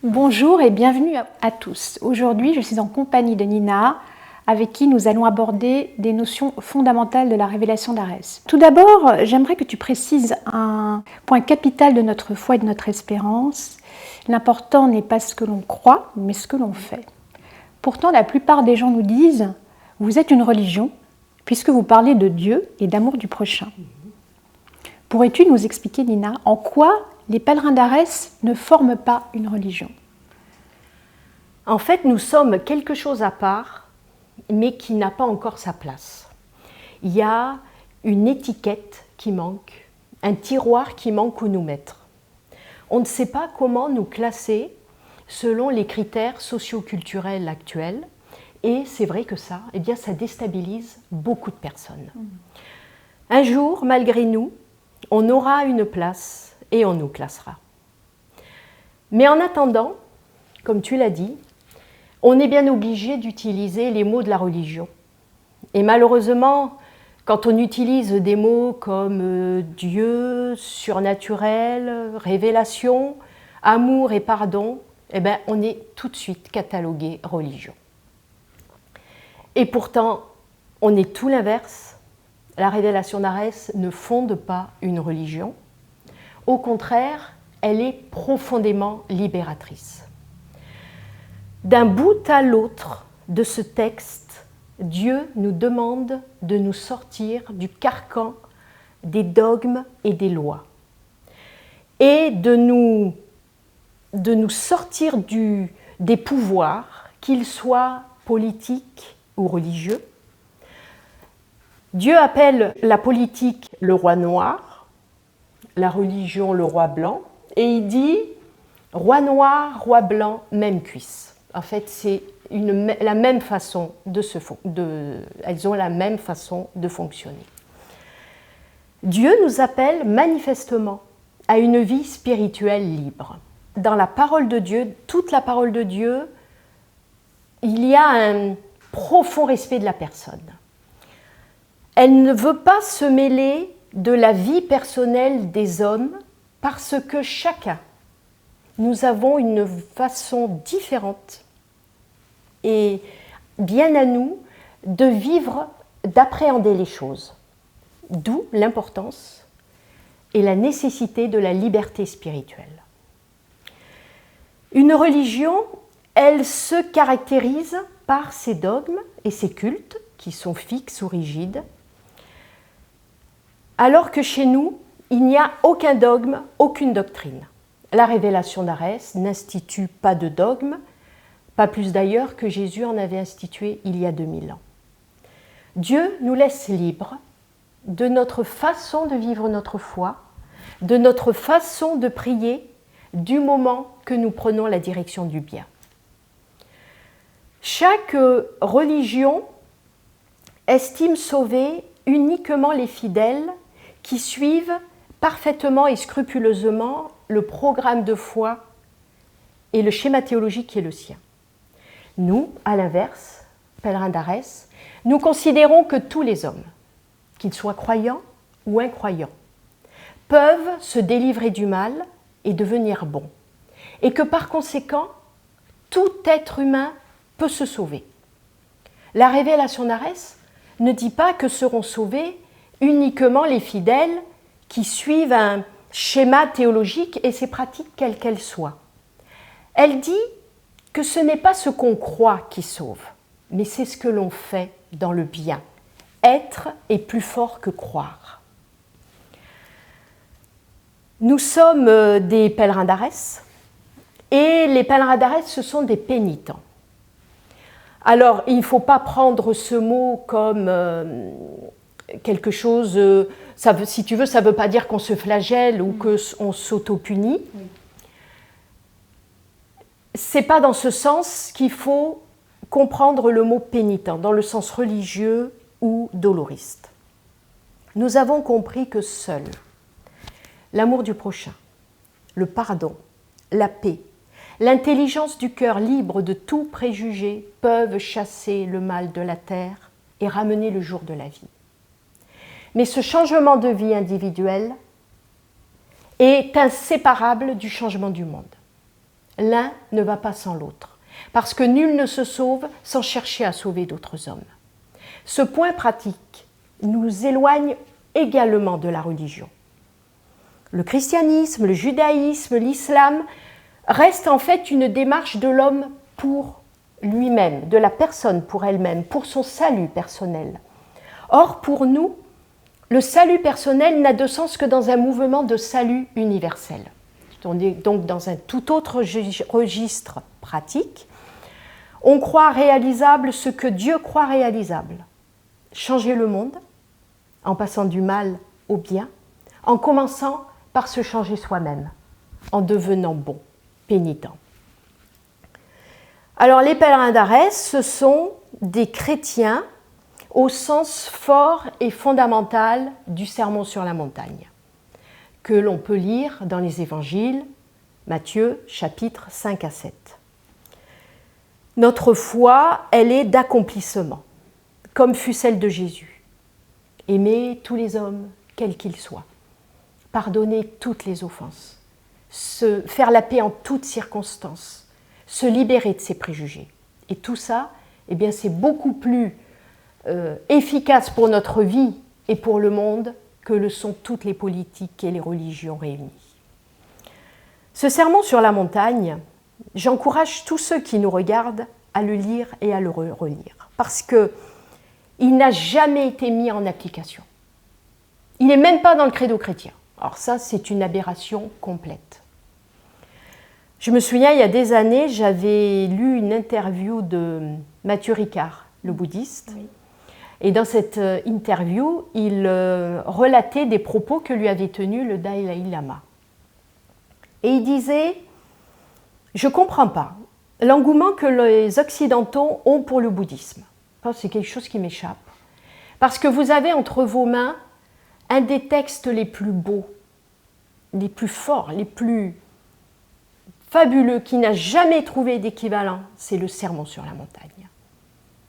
Bonjour et bienvenue à tous. Aujourd'hui, je suis en compagnie de Nina, avec qui nous allons aborder des notions fondamentales de la révélation d'Arès. Tout d'abord, j'aimerais que tu précises un point capital de notre foi et de notre espérance. L'important n'est pas ce que l'on croit, mais ce que l'on fait. Pourtant, la plupart des gens nous disent « Vous êtes une religion, puisque vous parlez de Dieu et d'amour du prochain. » Pourrais-tu nous expliquer, Nina, en quoi les pèlerins d'Arès ne forment pas une religion? En fait, nous sommes quelque chose à part, mais qui n'a pas encore sa place. Il y a une étiquette qui manque, un tiroir qui manque où nous mettre. On ne sait pas comment nous classer selon les critères socio-culturels actuels, et c'est vrai que ça, ça déstabilise beaucoup de personnes. Un jour, malgré nous, on aura une place et on nous classera. Mais en attendant, comme tu l'as dit, on est bien obligé d'utiliser les mots de la religion. Et malheureusement, quand on utilise des mots comme Dieu, surnaturel, révélation, amour et pardon, on est tout de suite catalogué religion. Et pourtant, on est tout l'inverse. La révélation d'Arès ne fonde pas une religion. Au contraire, elle est profondément libératrice. D'un bout à l'autre de ce texte, Dieu nous demande de nous sortir du carcan des dogmes et des lois et de nous sortir des pouvoirs, qu'ils soient politiques ou religieux. Dieu appelle la politique le roi noir, la religion le roi blanc, et il dit roi noir, roi blanc, même cuisse. En fait, c'est la même façon elles ont la même façon de fonctionner. Dieu nous appelle manifestement à une vie spirituelle libre. Dans la parole de Dieu, toute la parole de Dieu, il y a un profond respect de la personne. Elle ne veut pas se mêler de la vie personnelle des hommes parce que chacun, nous avons une façon différente et bien à nous de vivre, d'appréhender les choses. D'où l'importance et la nécessité de la liberté spirituelle. Une religion, elle se caractérise par ses dogmes et ses cultes qui sont fixes ou rigides, alors que chez nous, il n'y a aucun dogme, aucune doctrine. La révélation d'Arès n'institue pas de dogme, pas plus d'ailleurs que Jésus en avait institué il y a 2000 ans. Dieu nous laisse libres de notre façon de vivre notre foi, de notre façon de prier, du moment que nous prenons la direction du bien. Chaque religion estime sauver uniquement les fidèles qui suivent parfaitement et scrupuleusement le programme de foi et le schéma théologique qui est le sien. Nous, à l'inverse, pèlerins d'Arès, nous considérons que tous les hommes, qu'ils soient croyants ou incroyants, peuvent se délivrer du mal et devenir bons, et que par conséquent, tout être humain peut se sauver. La révélation d'Arès ne dit pas que seront sauvés uniquement les fidèles qui suivent un schéma théologique et ses pratiques quelles qu'elles soient. Elle dit que ce n'est pas ce qu'on croit qui sauve, mais c'est ce que l'on fait dans le bien. Être est plus fort que croire. Nous sommes des pèlerins d'Arès, et les pèlerins d'Arès, ce sont des pénitents. Alors, il ne faut pas prendre ce mot comme quelque chose, si tu veux, ça ne veut pas dire qu'on se flagelle ou qu'on s'auto-punit. Oui. Ce n'est pas dans ce sens qu'il faut comprendre le mot pénitent, dans le sens religieux ou doloriste. Nous avons compris que seul l'amour du prochain, le pardon, la paix, l'intelligence du cœur libre de tout préjugé peuvent chasser le mal de la terre et ramener le jour de la vie. Mais ce changement de vie individuel est inséparable du changement du monde. L'un ne va pas sans l'autre, parce que nul ne se sauve sans chercher à sauver d'autres hommes. Ce point pratique nous éloigne également de la religion. Le christianisme, le judaïsme, l'islam restent en fait une démarche de l'homme pour lui-même, de la personne pour elle-même, pour son salut personnel. Or, pour nous, le salut personnel n'a de sens que dans un mouvement de salut universel. On est donc dans un tout autre registre pratique. On croit réalisable ce que Dieu croit réalisable. Changer le monde en passant du mal au bien, en commençant par se changer soi-même, en devenant bon, pénitent. Alors les pèlerins d'Arès, ce sont des chrétiens au sens fort et fondamental du Sermon sur la montagne, que l'on peut lire dans les évangiles, Matthieu, chapitres 5 à 7. Notre foi, elle est d'accomplissement, comme fut celle de Jésus. Aimer tous les hommes, quels qu'ils soient, pardonner toutes les offenses, faire la paix en toutes circonstances, se libérer de ses préjugés. Et tout ça, eh bien, c'est beaucoup plus efficace pour notre vie et pour le monde que le sont toutes les politiques et les religions réunies. Ce sermon sur la montagne, j'encourage tous ceux qui nous regardent à le lire et à le relire, parce qu'il n'a jamais été mis en application. Il n'est même pas dans le credo chrétien. Alors ça, c'est une aberration complète. Je me souviens, il y a des années, j'avais lu une interview de Matthieu Ricard, le bouddhiste. Oui. Et dans cette interview, il relatait des propos que lui avait tenus le Dalai Lama. Et il disait « Je ne comprends pas l'engouement que les Occidentaux ont pour le bouddhisme. Enfin, c'est quelque chose qui m'échappe. Parce que vous avez entre vos mains un des textes les plus beaux, les plus forts, les plus fabuleux, qui n'a jamais trouvé d'équivalent, c'est le Sermon sur la montagne.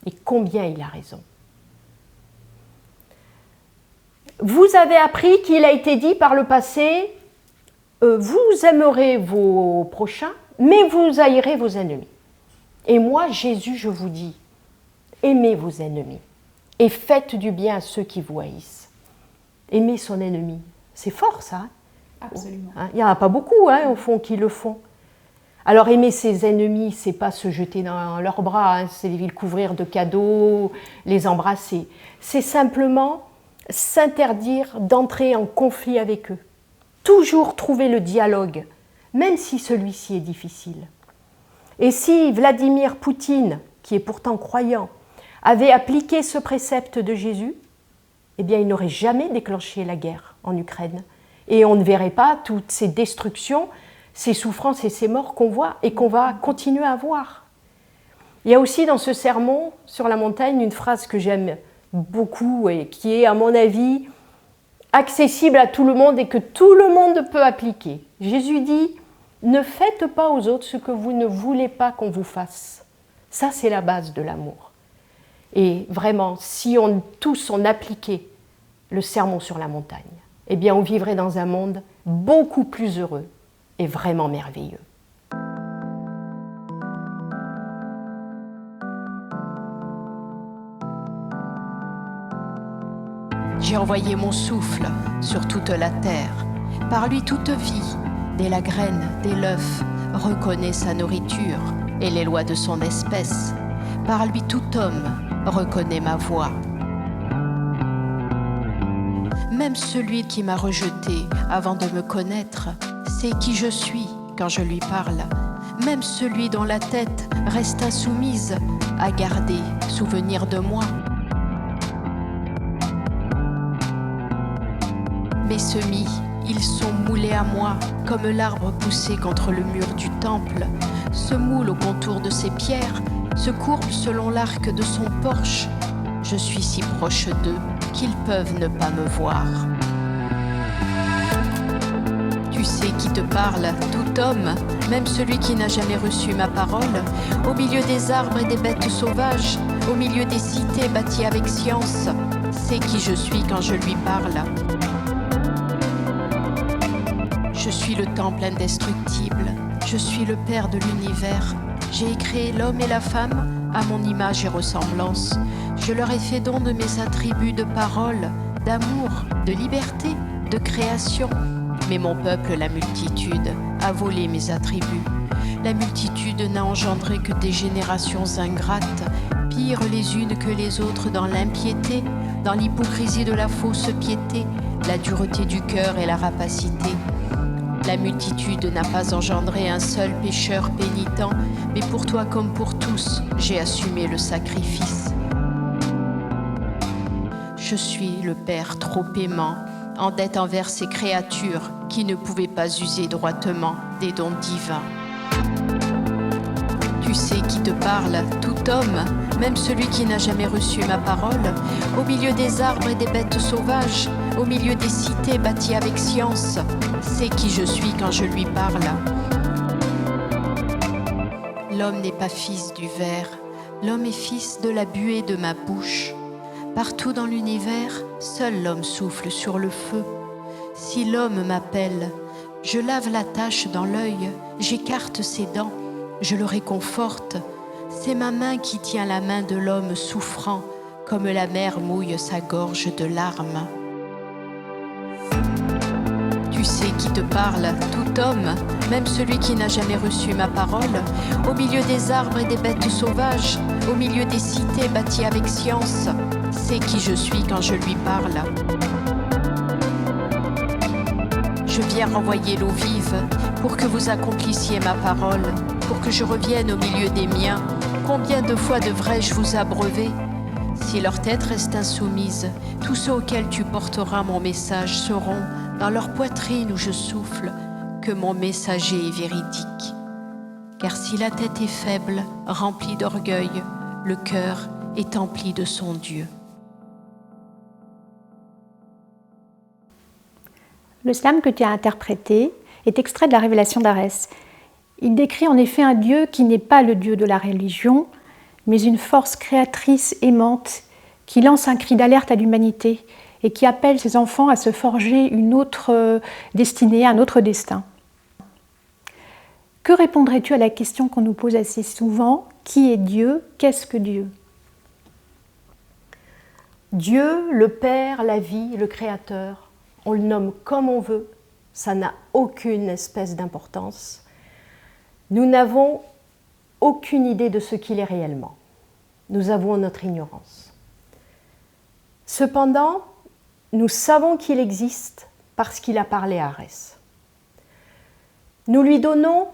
Et combien il a raison. Vous avez appris qu'il a été dit par le passé, vous aimerez vos prochains, mais vous haïrez vos ennemis. Et moi, Jésus, je vous dis, aimez vos ennemis et faites du bien à ceux qui vous haïssent. Aimer son ennemi, c'est fort ça. Absolument. Il n'y en a pas beaucoup, au fond, qui le font. Alors aimer ses ennemis, c'est pas se jeter dans leurs bras, c'est les couvrir de cadeaux, les embrasser. C'est simplement s'interdire d'entrer en conflit avec eux. Toujours trouver le dialogue, même si celui-ci est difficile. Et si Vladimir Poutine, qui est pourtant croyant, avait appliqué ce précepte de Jésus, eh bien il n'aurait jamais déclenché la guerre en Ukraine. Et on ne verrait pas toutes ces destructions, ces souffrances et ces morts qu'on voit et qu'on va continuer à voir. Il y a aussi dans ce sermon sur la montagne une phrase que j'aime beaucoup et qui est, à mon avis, accessible à tout le monde et que tout le monde peut appliquer. Jésus dit « Ne faites pas aux autres ce que vous ne voulez pas qu'on vous fasse ». Ça, c'est la base de l'amour. Et vraiment, si tous on appliquait le sermon sur la montagne, eh bien, on vivrait dans un monde beaucoup plus heureux et vraiment merveilleux. J'ai envoyé mon souffle sur toute la terre. Par lui toute vie, dès la graine, dès l'œuf, reconnaît sa nourriture et les lois de son espèce. Par lui tout homme reconnaît ma voix. Même celui qui m'a rejeté avant de me connaître sait qui je suis quand je lui parle. Même celui dont la tête reste insoumise a gardé souvenir de moi. Mes semis, ils sont moulés à moi, comme l'arbre poussé contre le mur du temple, se moule au contour de ses pierres, se courbe selon l'arc de son porche. Je suis si proche d'eux qu'ils peuvent ne pas me voir. Tu sais qui te parle, tout homme, même celui qui n'a jamais reçu ma parole, au milieu des arbres et des bêtes sauvages, au milieu des cités bâties avec science, sait qui je suis quand je lui parle. Je suis le temple indestructible, Je suis le Père de l'univers. J'ai créé l'homme et la femme à mon image et ressemblance. Je leur ai fait don de mes attributs de parole, d'amour, de liberté, de création. Mais mon peuple, la multitude, a volé mes attributs. La multitude n'a engendré que des générations ingrates, pires les unes que les autres dans l'impiété, dans l'hypocrisie de la fausse piété, la dureté du cœur et la rapacité. La multitude n'a pas engendré un seul pécheur pénitent, mais pour toi comme pour tous, j'ai assumé le sacrifice. Je suis le Père trop aimant, en dette envers ces créatures qui ne pouvaient pas user droitement des dons divins. Tu sais qui te parle, tout homme, même celui qui n'a jamais reçu ma parole, au milieu des arbres et des bêtes sauvages, au milieu des cités bâties avec science, sait qui je suis quand je lui parle. L'homme n'est pas fils du ver, l'homme est fils de la buée de ma bouche. Partout dans l'univers, seul l'homme souffle sur le feu. Si l'homme m'appelle, je lave la tache dans l'œil, j'écarte ses dents, je le réconforte. C'est ma main qui tient la main de l'homme souffrant, comme la mer mouille sa gorge de larmes. Tu sais qui te parle, tout homme, même celui qui n'a jamais reçu ma parole, au milieu des arbres et des bêtes sauvages, au milieu des cités bâties avec science, sait qui je suis quand je lui parle. Je viens renvoyer l'eau vive pour que vous accomplissiez ma parole, pour que je revienne au milieu des miens. Combien de fois devrais-je vous abreuver? Si leur tête reste insoumise, tous ceux auxquels tu porteras mon message sauront, dans leur poitrine où je souffle, que mon messager est véridique. Car si la tête est faible, remplie d'orgueil, le cœur est empli de son Dieu. Le slam que tu as interprété est extrait de la Révélation d'Arès. Il décrit en effet un Dieu qui n'est pas le Dieu de la religion, mais une force créatrice aimante qui lance un cri d'alerte à l'humanité et qui appelle ses enfants à se forger une autre destinée, un autre destin. Que répondrais-tu à la question qu'on nous pose assez souvent? Qui est Dieu? Qu'est-ce que Dieu? Dieu, le Père, la vie, le Créateur, on le nomme comme on veut, ça n'a aucune espèce d'importance. Nous n'avons aucune idée de ce qu'il est réellement. Nous avons notre ignorance. Cependant, nous savons qu'il existe parce qu'il a parlé à Arès. Nous lui donnons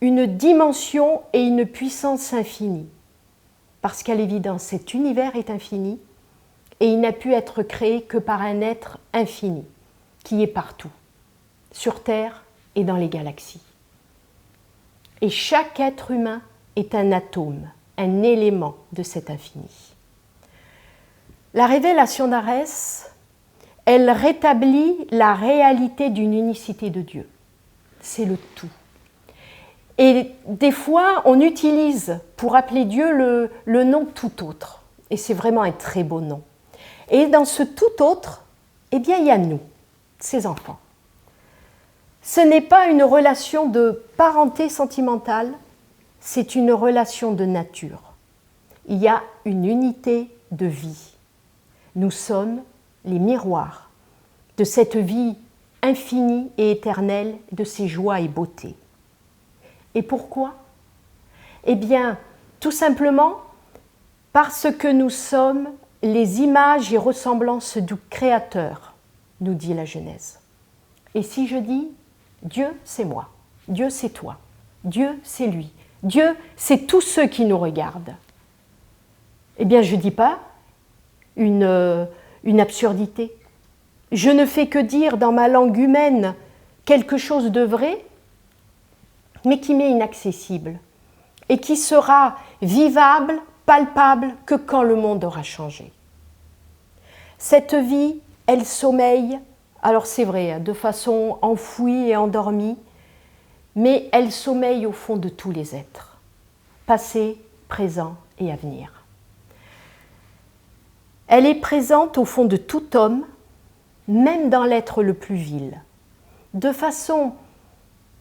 une dimension et une puissance infinie, parce qu'à l'évidence, cet univers est infini et il n'a pu être créé que par un être infini, qui est partout, sur Terre et dans les galaxies. Et chaque être humain est un atome, un élément de cet infini. La révélation d'Arès, elle rétablit la réalité d'une unicité de Dieu. C'est le tout. Et des fois, on utilise pour appeler Dieu le nom tout autre. Et c'est vraiment un très beau nom. Et dans ce tout autre, eh bien, il y a nous, ses enfants. Ce n'est pas une relation de parenté sentimentale, c'est une relation de nature. Il y a une unité de vie. Nous sommes les miroirs de cette vie infinie et éternelle, de ses joies et beautés. Et pourquoi? Eh bien, tout simplement parce que nous sommes les images et ressemblances du Créateur, nous dit la Genèse. Et si je dis Dieu, c'est moi, Dieu, c'est toi, Dieu, c'est lui, Dieu, c'est tous ceux qui nous regardent, eh bien, je ne dis pas une absurdité. Je ne fais que dire dans ma langue humaine quelque chose de vrai, mais qui m'est inaccessible et qui sera vivable, palpable que quand le monde aura changé. Cette vie, elle sommeille, alors c'est vrai, de façon enfouie et endormie, mais elle sommeille au fond de tous les êtres, passé, présent et à venir. Elle est présente au fond de tout homme, même dans l'être le plus vil, de façon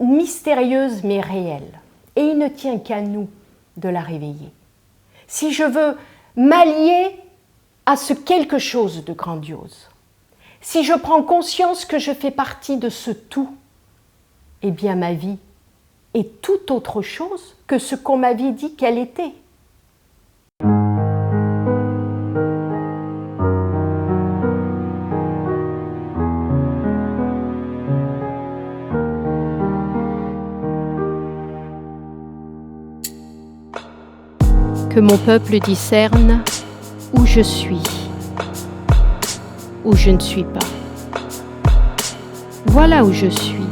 mystérieuse mais réelle. Et il ne tient qu'à nous de la réveiller. Si je veux m'allier à ce quelque chose de grandiose, si je prends conscience que je fais partie de ce tout, eh bien ma vie est tout autre chose que ce qu'on m'avait dit qu'elle était. Que mon peuple discerne où je suis, où je ne suis pas. Voilà où je suis.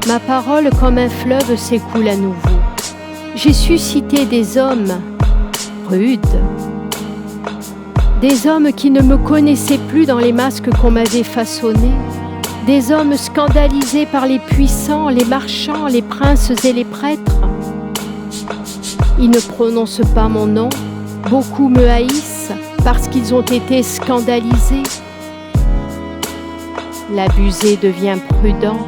Ma parole comme un fleuve s'écoule à nouveau. J'ai suscité des hommes rudes, des hommes qui ne me connaissaient plus dans les masques qu'on m'avait façonnés, des hommes scandalisés par les puissants, les marchands, les princes et les prêtres. Ils ne prononcent pas mon nom, beaucoup me haïssent parce qu'ils ont été scandalisés. L'abusé devient prudent,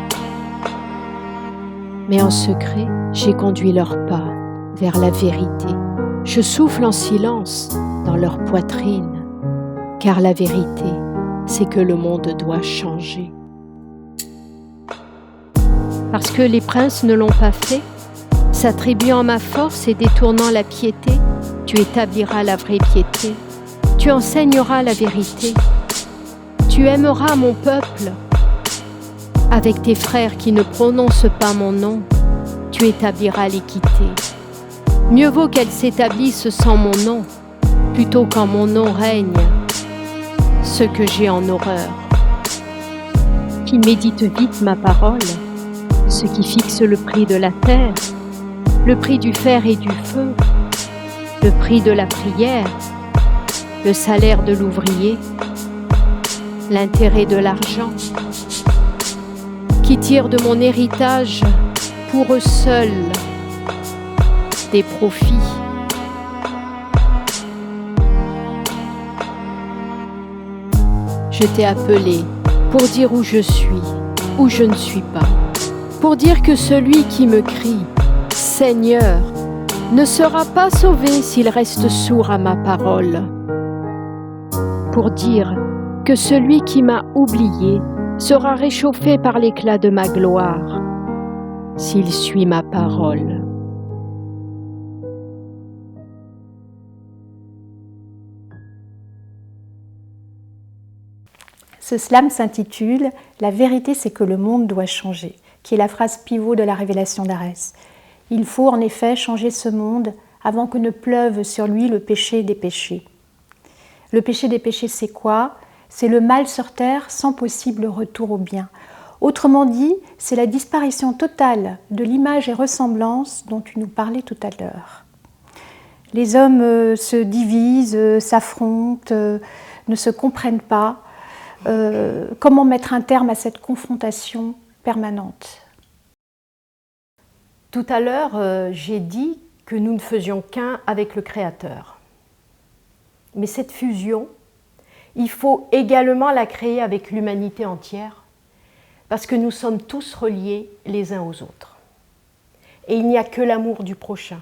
mais en secret, j'ai conduit leurs pas vers la vérité. Je souffle en silence dans leur poitrine, car la vérité, c'est que le monde doit changer. Parce que les princes ne l'ont pas fait, s'attribuant ma force et détournant la piété, tu établiras la vraie piété, tu enseigneras la vérité, tu aimeras mon peuple. Avec tes frères qui ne prononcent pas mon nom, tu établiras l'équité. Mieux vaut qu'elle s'établisse sans mon nom, plutôt qu'en mon nom règne ce que j'ai en horreur. Qui médite vite ma parole, ce qui fixe le prix de la terre, le prix du fer et du feu, le prix de la prière, le salaire de l'ouvrier, l'intérêt de l'argent, qui tire de mon héritage pour eux seuls des profits. Je t'ai appelé pour dire où je suis, où je ne suis pas, pour dire que celui qui me crie « Seigneur » ne sera pas sauvé s'il reste sourd à ma parole, pour dire que celui qui m'a oublié sera réchauffé par l'éclat de ma gloire s'il suit ma parole. Ce slam s'intitule « La vérité, c'est que le monde doit changer », qui est la phrase pivot de la révélation d'Arès. Il faut en effet changer ce monde avant que ne pleuve sur lui le péché des péchés. Le péché des péchés, c'est quoi ? C'est le mal sur terre sans possible retour au bien. Autrement dit, c'est la disparition totale de l'image et ressemblance dont tu nous parlais tout à l'heure. Les hommes se divisent, s'affrontent, ne se comprennent pas. Comment mettre un terme à cette confrontation permanente ? Tout à l'heure, j'ai dit que nous ne faisions qu'un avec le Créateur. Mais cette fusion, il faut également la créer avec l'humanité entière, parce que nous sommes tous reliés les uns aux autres. Et il n'y a que l'amour du prochain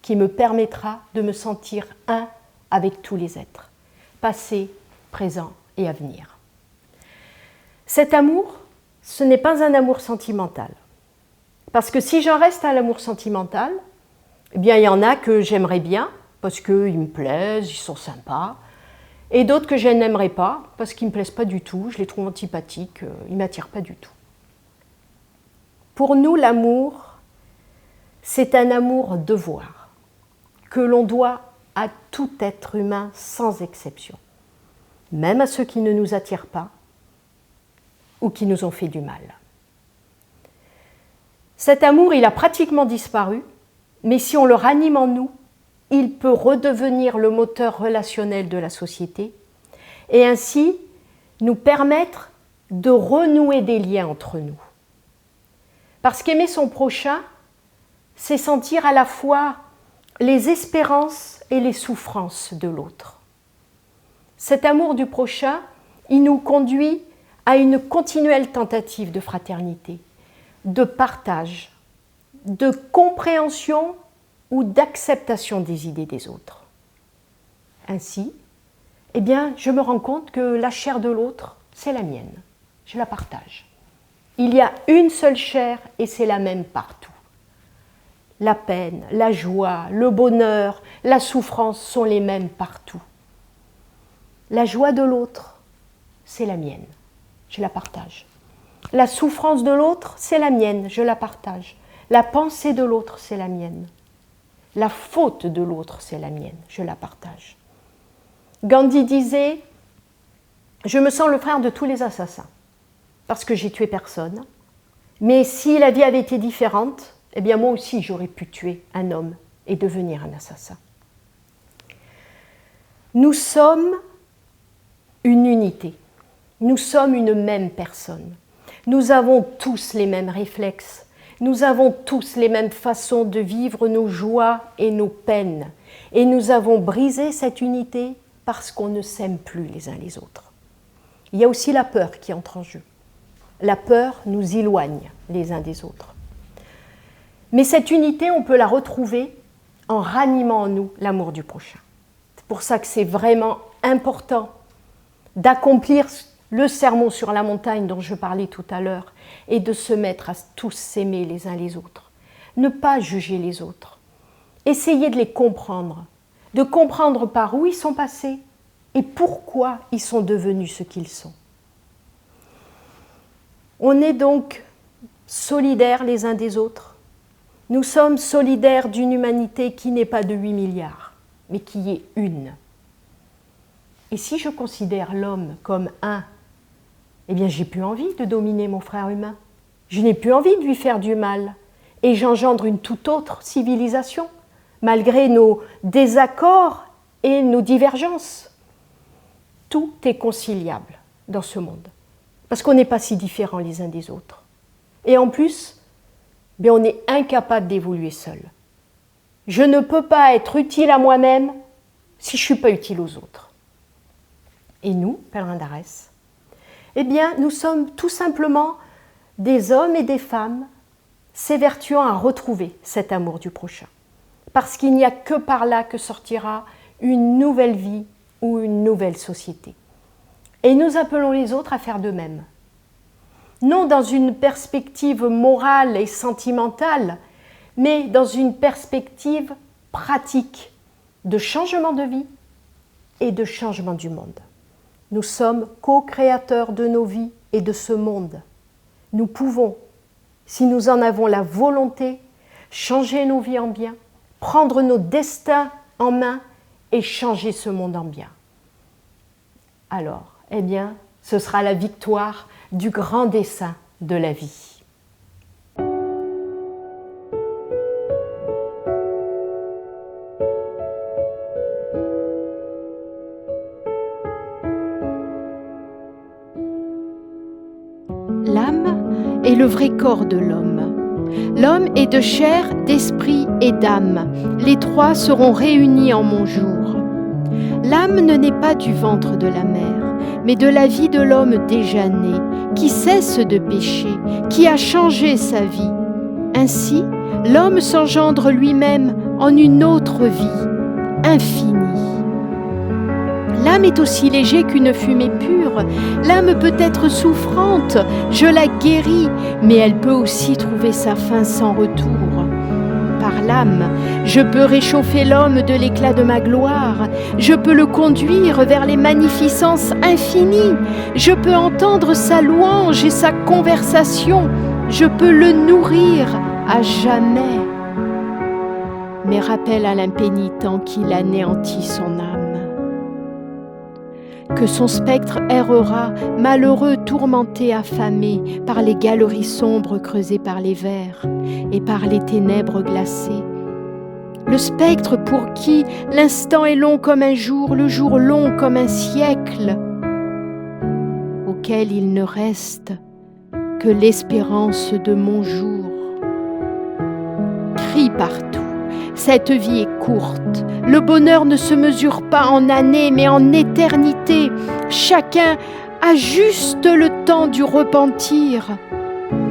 qui me permettra de me sentir un avec tous les êtres, passé, présent et à venir. Cet amour, ce n'est pas un amour sentimental. Parce que si j'en reste à l'amour sentimental, eh bien, il y en a que j'aimerais bien, parce qu'ils me plaisent, ils sont sympas, et d'autres que je n'aimerais pas, parce qu'ils ne me plaisent pas du tout, je les trouve antipathiques, ils ne m'attirent pas du tout. Pour nous, l'amour, c'est un amour-devoir, que l'on doit à tout être humain sans exception, même à ceux qui ne nous attirent pas, ou qui nous ont fait du mal. Cet amour, il a pratiquement disparu, mais si on le ranime en nous, il peut redevenir le moteur relationnel de la société et ainsi nous permettre de renouer des liens entre nous. Parce qu'aimer son prochain, c'est sentir à la fois les espérances et les souffrances de l'autre. Cet amour du prochain, il nous conduit à une continuelle tentative de fraternité, de partage, de compréhension ou d'acceptation des idées des autres. Ainsi, eh bien, je me rends compte que la chair de l'autre, c'est la mienne. Je la partage. Il y a une seule chair et c'est la même partout. La peine, la joie, le bonheur, la souffrance sont les mêmes partout. La joie de l'autre, c'est la mienne. Je la partage. La souffrance de l'autre, c'est la mienne. Je la partage. La pensée de l'autre, c'est la mienne. La faute de l'autre, c'est la mienne. Je la partage. Gandhi disait « Je me sens le frère de tous les assassins, parce que j'ai tué personne. Mais si la vie avait été différente, eh bien moi aussi j'aurais pu tuer un homme et devenir un assassin. » Nous sommes une unité. Nous sommes une même personne. Nous avons tous les mêmes réflexes. Nous avons tous les mêmes façons de vivre nos joies et nos peines. Et nous avons brisé cette unité parce qu'on ne s'aime plus les uns les autres. Il y a aussi la peur qui entre en jeu. La peur nous éloigne les uns des autres. Mais cette unité, on peut la retrouver en ranimant en nous l'amour du prochain. C'est pour ça que c'est vraiment important d'accomplir le sermon sur la montagne dont je parlais tout à l'heure et de se mettre à tous s'aimer les uns les autres. Ne pas juger les autres. Essayez de les comprendre, de comprendre par où ils sont passés et pourquoi ils sont devenus ce qu'ils sont. On est donc solidaires les uns des autres. Nous sommes solidaires d'une humanité qui n'est pas de 8 milliards, mais qui est une. Et si je considère l'homme comme un, eh bien j'ai plus envie de dominer mon frère humain. Je n'ai plus envie de lui faire du mal. Et j'engendre une toute autre civilisation, malgré nos désaccords et nos divergences. Tout est conciliable dans ce monde, parce qu'on n'est pas si différents les uns des autres. Et en plus, bien, on est incapable d'évoluer seul. Je ne peux pas être utile à moi-même si je ne suis pas utile aux autres. Et nous, pèlerins d'Arès, eh bien, nous sommes tout simplement des hommes et des femmes s'évertuant à retrouver cet amour du prochain. Parce qu'il n'y a que par là que sortira une nouvelle vie ou une nouvelle société. Et nous appelons les autres à faire de même. Non dans une perspective morale et sentimentale, mais dans une perspective pratique de changement de vie et de changement du monde. Nous sommes co-créateurs de nos vies et de ce monde. Nous pouvons, si nous en avons la volonté, changer nos vies en bien, prendre nos destins en main et changer ce monde en bien. Alors, eh bien, ce sera la victoire du grand dessein de la vie. L'âme est le vrai corps de l'homme. L'homme est de chair, d'esprit et d'âme. Les trois seront réunis en mon jour. L'âme ne naît pas du ventre de la mère, mais de la vie de l'homme déjà né, qui cesse de pécher, qui a changé sa vie. Ainsi, l'homme s'engendre lui-même en une autre vie, infinie. L'âme est aussi léger qu'une fumée pure. L'âme peut être souffrante, je la guéris, mais elle peut aussi trouver sa fin sans retour. Par l'âme, je peux réchauffer l'homme de l'éclat de ma gloire, je peux le conduire vers les magnificences infinies, je peux entendre sa louange et sa conversation, je peux le nourrir à jamais. Mais rappelle à l'impénitent qu'il anéantit son âme. Que son spectre errera, malheureux, tourmenté, affamé, par les galeries sombres creusées par les vers et par les ténèbres glacées. Le spectre pour qui l'instant est long comme un jour, le jour long comme un siècle, auquel il ne reste que l'espérance de mon jour. Crie partout. Cette vie est courte. Le bonheur ne se mesure pas en années, mais en éternité. Chacun a juste le temps du repentir.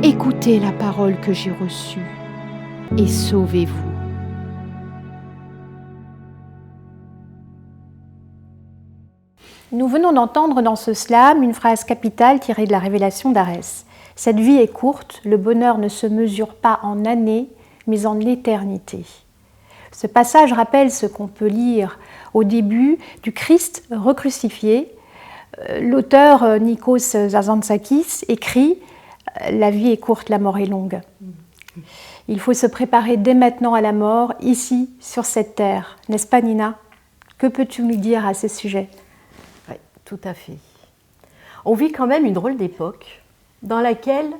Écoutez la parole que j'ai reçue et sauvez-vous. Nous venons d'entendre dans ce slam une phrase capitale tirée de la révélation d'Arès. Cette vie est courte, le bonheur ne se mesure pas en années, mais en éternité. Ce passage rappelle ce qu'on peut lire au début du Christ recrucifié. L'auteur Nikos Zazantzakis écrit « La vie est courte, la mort est longue ». Il faut se préparer dès maintenant à la mort, ici, sur cette terre. N'est-ce pas, Nina? Que peux-tu nous dire à ce sujet? Oui, tout à fait. On vit quand même une drôle d'époque dans laquelle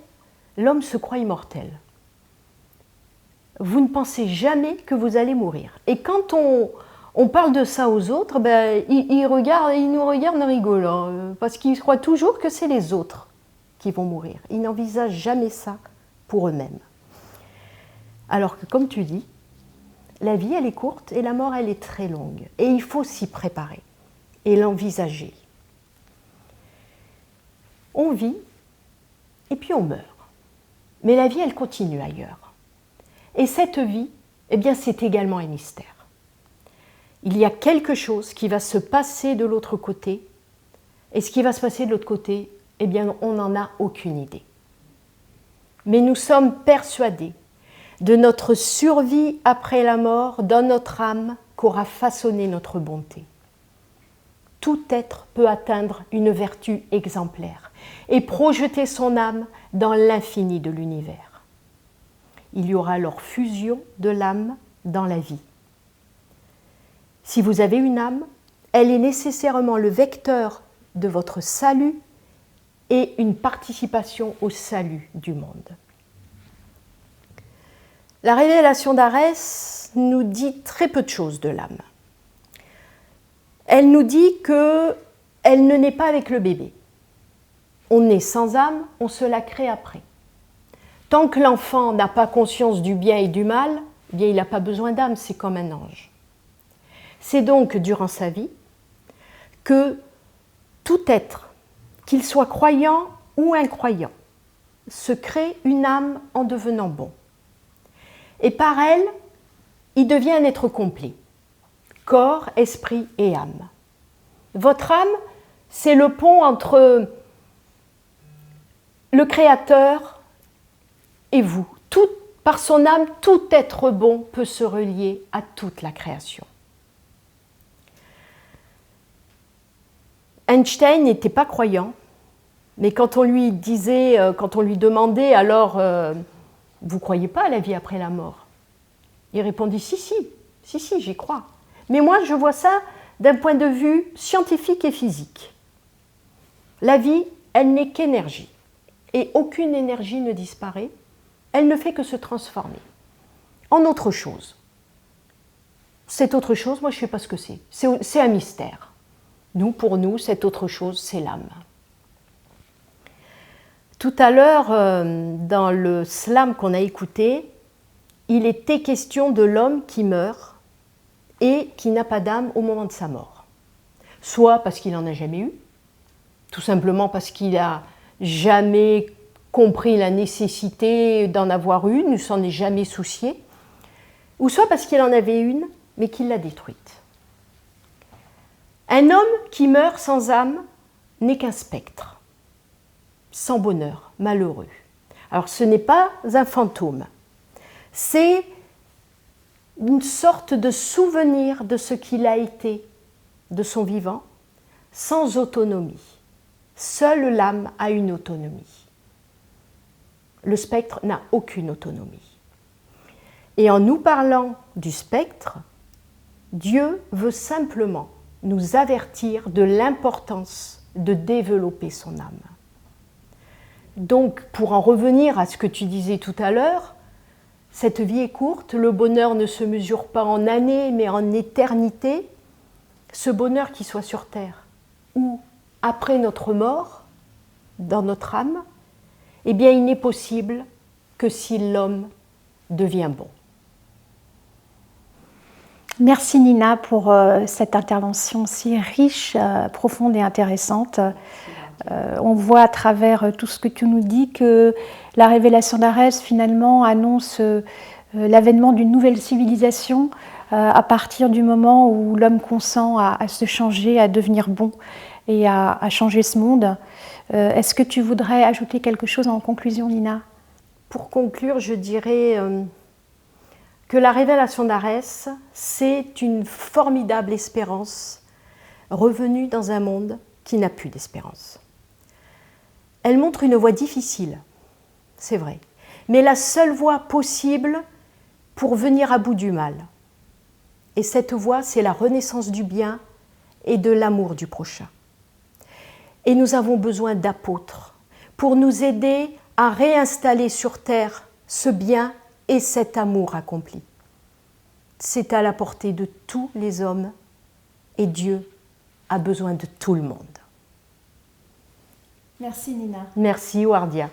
l'homme se croit immortel. Vous ne pensez jamais que vous allez mourir. Et quand on parle de ça aux autres, ils nous regardent en rigolant, parce qu'ils croient toujours que c'est les autres qui vont mourir. Ils n'envisagent jamais ça pour eux-mêmes. Alors que, comme tu dis, la vie, elle est courte et la mort, elle est très longue. Et il faut s'y préparer et l'envisager. On vit et puis on meurt. Mais la vie, elle continue ailleurs. Et cette vie, eh bien, c'est également un mystère. Il y a quelque chose qui va se passer de l'autre côté, et ce qui va se passer de l'autre côté, eh bien, on n'en a aucune idée. Mais nous sommes persuadés de notre survie après la mort dans notre âme qu'aura façonné notre bonté. Tout être peut atteindre une vertu exemplaire et projeter son âme dans l'infini de l'univers. Il y aura alors fusion de l'âme dans la vie. Si vous avez une âme, elle est nécessairement le vecteur de votre salut et une participation au salut du monde. La révélation d'Arès nous dit très peu de choses de l'âme. Elle nous dit qu'elle ne naît pas avec le bébé. On naît sans âme, on se la crée après. Tant que l'enfant n'a pas conscience du bien et du mal, eh bien, il n'a pas besoin d'âme, c'est comme un ange. C'est donc durant sa vie que tout être, qu'il soit croyant ou incroyant, se crée une âme en devenant bon. Et par elle, il devient un être complet, corps, esprit et âme. Votre âme, c'est le pont entre le Créateur et vous. Par son âme, tout être bon peut se relier à toute la création. Einstein n'était pas croyant, mais quand on lui demandait alors vous ne croyez pas à la vie après la mort? Il répondit si, j'y crois. Mais moi, je vois ça d'un point de vue scientifique et physique. La vie, elle n'est qu'énergie. Et aucune énergie ne disparaît. Elle ne fait que se transformer en autre chose. Cette autre chose, moi, je ne sais pas ce que c'est. C'est un mystère. Pour nous, cette autre chose, c'est l'âme. Tout à l'heure, dans le slam qu'on a écouté, il était question de l'homme qui meurt et qui n'a pas d'âme au moment de sa mort. Soit parce qu'il n'en a jamais eu, tout simplement parce qu'il n'a jamais compris la nécessité d'en avoir une, ne s'en est jamais soucié, ou soit parce qu'il en avait une, mais qu'il l'a détruite. Un homme qui meurt sans âme n'est qu'un spectre, sans bonheur, malheureux. Alors ce n'est pas un fantôme, c'est une sorte de souvenir de ce qu'il a été de son vivant, sans autonomie. Seule l'âme a une autonomie. Le spectre n'a aucune autonomie. Et en nous parlant du spectre, Dieu veut simplement nous avertir de l'importance de développer son âme. Donc, pour en revenir à ce que tu disais tout à l'heure, cette vie est courte, le bonheur ne se mesure pas en années, mais en éternité. Ce bonheur qui soit sur terre ou après notre mort, dans notre âme, eh bien, il n'est possible que si l'homme devient bon. Merci Nina pour cette intervention si riche, profonde et intéressante. On voit à travers tout ce que tu nous dis que la révélation d'Arès finalement annonce l'avènement d'une nouvelle civilisation à partir du moment où l'homme consent à se changer, à devenir bon et à changer ce monde. Est-ce que tu voudrais ajouter quelque chose en conclusion, Nina? Pour conclure, je dirais que la révélation d'Arès, c'est une formidable espérance revenue dans un monde qui n'a plus d'espérance. Elle montre une voie difficile, c'est vrai, mais la seule voie possible pour venir à bout du mal. Et cette voie, c'est la renaissance du bien et de l'amour du prochain. Et nous avons besoin d'apôtres pour nous aider à réinstaller sur terre ce bien et cet amour accompli. C'est à la portée de tous les hommes et Dieu a besoin de tout le monde. Merci Nina. Merci Wardia.